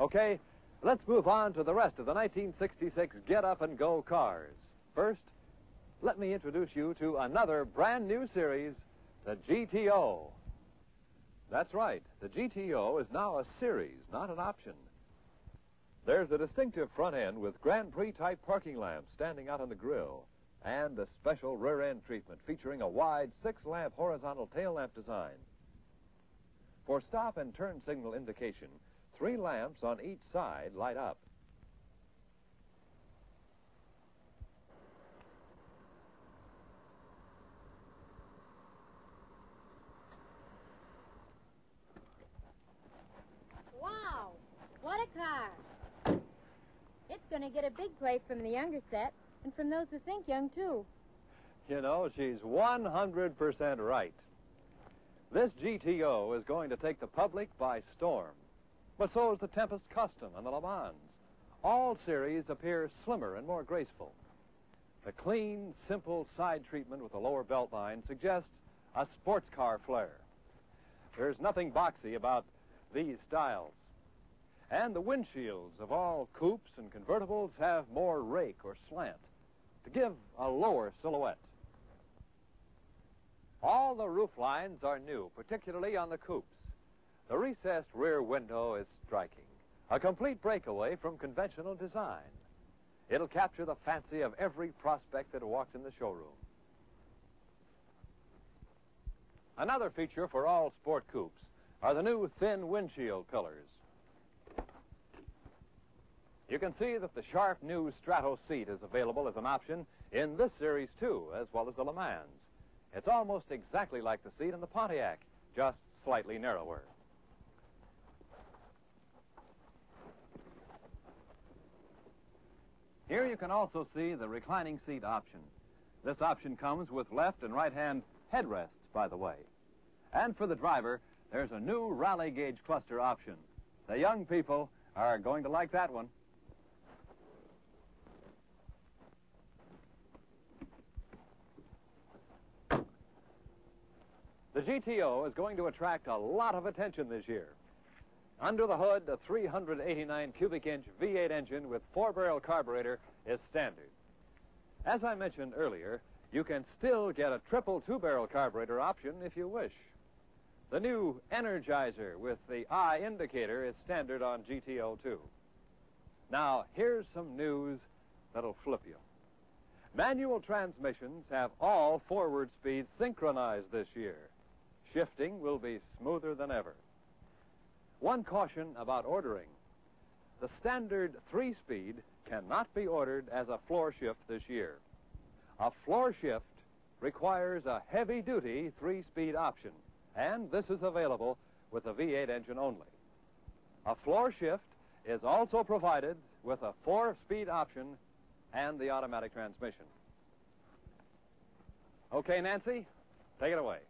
Okay, let's move on to the rest of the 1966 get-up-and-go cars. First, let me introduce you to another brand-new series, the GTO. That's right, the GTO is now a series, not an option. There's a distinctive front end with Grand Prix-type parking lamps standing out on the grille, and a special rear-end treatment featuring a wide 6-lamp horizontal tail lamp design. For stop and turn signal indication, 3 lamps on each side light up. Wow, what a car. It's going to get a big play from the younger set and from those who think young, too. You know, she's 100% right. This GTO is going to take the public by storm. But so is the Tempest Custom and the Le Mans. All series appear slimmer and more graceful. The clean, simple side treatment with a lower belt line suggests a sports car flair. There's nothing boxy about these styles. And the windshields of all coupes and convertibles have more rake or slant to give a lower silhouette. All the roof lines are new, particularly on the coupes. The recessed rear window is striking, a complete breakaway from conventional design. It'll capture the fancy of every prospect that walks in the showroom. Another feature for all sport coupes are the new thin windshield pillars. You can see that the sharp new Strato seat is available as an option in this series, too, as well as the Le Mans. It's almost exactly like the seat in the Pontiac, just slightly narrower. Here you can also see the reclining seat option. This option comes with left and right-hand headrests, by the way. And for the driver, there's a new rally gauge cluster option. The young people are going to like that one. The GTO is going to attract a lot of attention this year. Under the hood, a 389 cubic inch V8 engine with 4-barrel carburetor is standard. As I mentioned earlier, you can still get a triple 2-barrel carburetor option if you wish. The new Energizer with the eye indicator is standard on GTO too. Now, here's some news that'll flip you. Manual transmissions have all forward speeds synchronized this year. Shifting will be smoother than ever. One caution about ordering. The standard 3-speed cannot be ordered as a floor shift this year. A floor shift requires a heavy-duty 3-speed option, and this is available with a V8 engine only. A floor shift is also provided with a 4-speed option and the automatic transmission. Okay, Nancy, take it away.